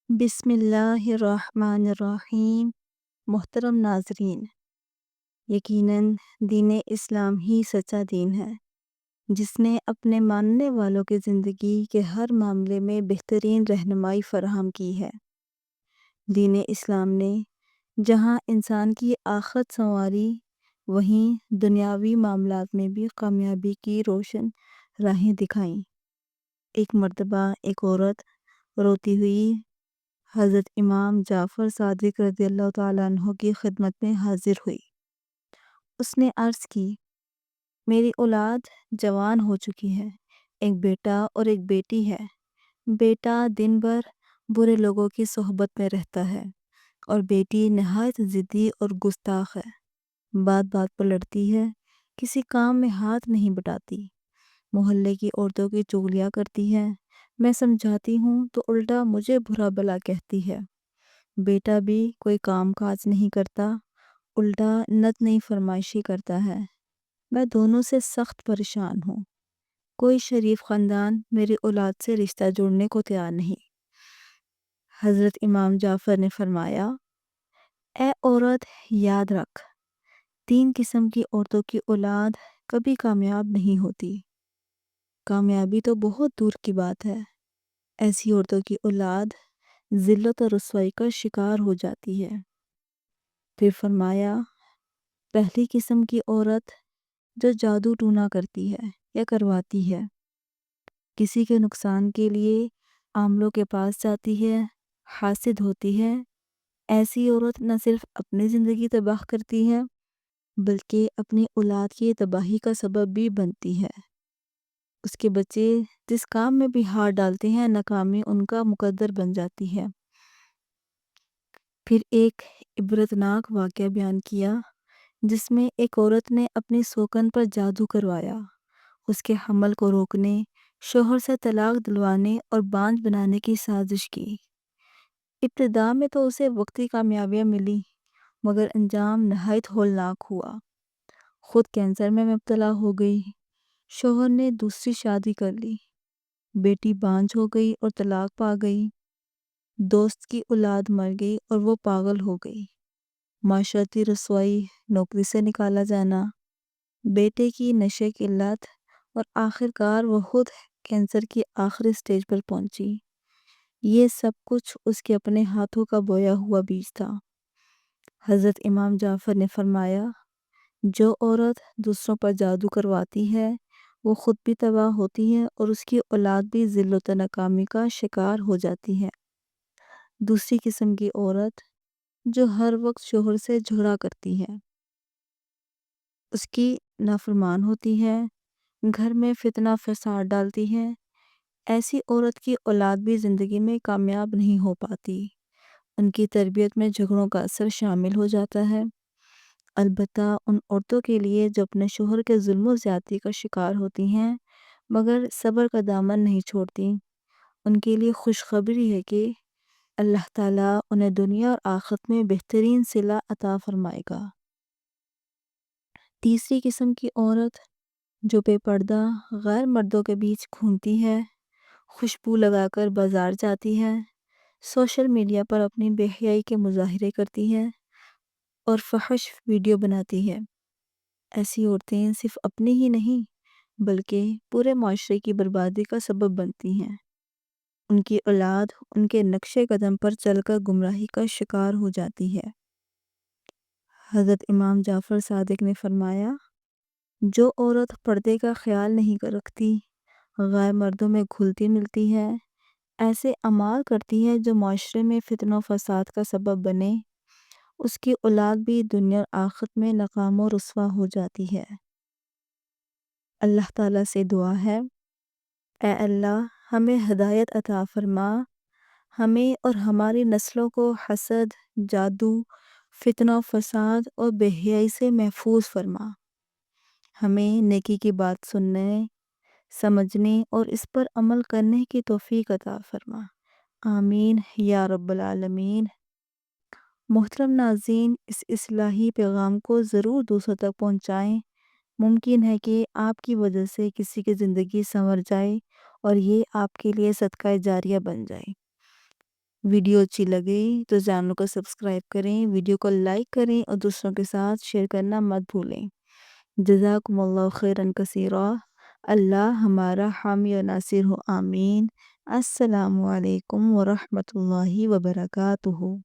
بسم اللہ الرحمن الرحیم۔ محترم ناظرین، یقیناً دین اسلام ہی سچا دین ہے جس نے اپنے ماننے والوں کی زندگی کے ہر معاملے میں بہترین رہنمائی فراہم کی ہے۔ دین اسلام نے جہاں انسان کی آخرت سنواری، وہیں دنیاوی معاملات میں بھی کامیابی کی روشن راہیں دکھائیں۔ ایک مرتبہ ایک عورت روتی ہوئی حضرت امام جعفر صادق رضی اللہ تعالیٰ عنہ کی خدمت میں حاضر ہوئی۔ اس نے عرض کی، میری اولاد جوان ہو چکی ہے، ایک بیٹا اور ایک بیٹی ہے۔ بیٹا دن بھر برے لوگوں کی صحبت میں رہتا ہے اور بیٹی نہایت ضدی اور گستاخ ہے، بات بات پر لڑتی ہے، کسی کام میں ہاتھ نہیں بٹاتی، محلے کی عورتوں کی چغلیاں کرتی ہے، میں سمجھاتی ہوں تو الٹا مجھے برا بھلا کہتی ہے۔ بیٹا بھی کوئی کام کاج نہیں کرتا، الٹا نت نئی فرمائشی کرتا ہے۔ میں دونوں سے سخت پریشان ہوں۔ کوئی شریف خاندان میری اولاد سے رشتہ جوڑنے کو تیار نہیں۔ حضرت امام جعفر نے فرمایا، اے عورت، یاد رکھ، 3 قسم کی عورتوں کی اولاد کبھی کامیاب نہیں ہوتی۔ کامیابی تو بہت دور کی بات ہے، ایسی عورتوں کی اولاد ذلت اور رسوائی کا شکار ہو جاتی ہے۔ پھر فرمایا، پہلی قسم کی عورت جو جادو ٹونا کرتی ہے یا کرواتی ہے، کسی کے نقصان کے لیے عاملوں کے پاس جاتی ہے، حاسد ہوتی ہے، ایسی عورت نہ صرف اپنی زندگی تباہ کرتی ہے بلکہ اپنی اولاد کی تباہی کا سبب بھی بنتی ہے۔ اس کے بچے جس کام میں بھی ہاتھ ڈالتے ہیں، ناکامی ان کا مقدر بن جاتی ہے۔ پھر ایک عبرتناک واقعہ بیان کیا جس میں ایک عورت نے اپنی سوکن پر جادو کروایا، اس کے حمل کو روکنے، شوہر سے طلاق دلوانے اور بانجھ بنانے کی سازش کی۔ ابتدا میں تو اسے وقتی کامیابیاں ملی، مگر انجام نہایت ہولناک ہوا۔ خود کینسر میں مبتلا ہو گئی، شوہر نے دوسری شادی کر لی، بیٹی بانجھ ہو گئی اور طلاق پا گئی، دوست کی اولاد مر گئی اور وہ پاگل ہو گئی، معاشرتی رسوائی، نوکری سے نکالا جانا، بیٹے کی نشے کی لت، اور آخر کار وہ خود کینسر کی آخری سٹیج پر پہنچی۔ یہ سب کچھ اس کے اپنے ہاتھوں کا بویا ہوا بیج تھا۔ حضرت امام جعفر نے فرمایا، جو عورت دوسروں پر جادو کرواتی ہے وہ خود بھی تباہ ہوتی ہے اور اس کی اولاد بھی ذلت و ناکامی کا شکار ہو جاتی ہے۔ دوسری قسم کی عورت جو ہر وقت شوہر سے جھگڑا کرتی ہے، اس کی نافرمان ہوتی ہے، گھر میں فتنہ فساد ڈالتی ہے، ایسی عورت کی اولاد بھی زندگی میں کامیاب نہیں ہو پاتی۔ ان کی تربیت میں جھگڑوں کا اثر شامل ہو جاتا ہے۔ البتہ ان عورتوں کے لیے جو اپنے شوہر کے ظلم و زیادتی کا شکار ہوتی ہیں مگر صبر کا دامن نہیں چھوڑتی، ان کے لیے خوشخبری ہے کہ اللہ تعالیٰ انہیں دنیا اور آخرت میں بہترین صلہ عطا فرمائے گا۔ تیسری قسم کی عورت جو بے پردہ غیر مردوں کے بیچ گھومتی ہے، خوشبو لگا کر بازار جاتی ہے، سوشل میڈیا پر اپنی بے حیائی کے مظاہرے کرتی ہے اور فحش ویڈیو بناتی ہے، ایسی عورتیں صرف اپنی ہی نہیں بلکہ پورے معاشرے کی بربادی کا سبب بنتی ہیں۔ ان کی اولاد ان کے نقش قدم پر چل کر گمراہی کا شکار ہو جاتی ہے۔ حضرت امام جعفر صادق نے فرمایا، جو عورت پردے کا خیال نہیں رکھتی، غیر مردوں میں گھلتی ملتی ہے، ایسے اعمال کرتی ہے جو معاشرے میں فتنہ و فساد کا سبب بنے، اس کی اولاد بھی دنیا اور آخرت میں ناکام و رسوا ہو جاتی ہے۔ اللہ تعالیٰ سے دعا ہے، اے اللہ ہمیں ہدایت عطا فرما، ہمیں اور ہماری نسلوں کو حسد، جادو، فتنہ و فساد اور بے حیائی سے محفوظ فرما۔ ہمیں نیکی کی بات سننے، سمجھنے اور اس پر عمل کرنے کی توفیق عطا فرما۔ آمین یا رب العالمین۔ محترم ناظرین، اس اصلاحی پیغام کو ضرور دوسروں تک پہنچائیں۔ ممکن ہے کہ آپ کی وجہ سے کسی کی زندگی سنور جائے اور یہ آپ کے لیے صدقہ جاریہ بن جائے۔ ویڈیو اچھی لگے تو چینل کو سبسکرائب کریں، ویڈیو کو لائک کریں اور دوسروں کے ساتھ شیئر کرنا مت بھولیں۔ جزاکم اللہ خیرن کثیرا۔ اللہ ہمارا حامی و ناصر ہو، آمین۔ السلام علیکم ورحمۃ اللہ وبرکاتہ۔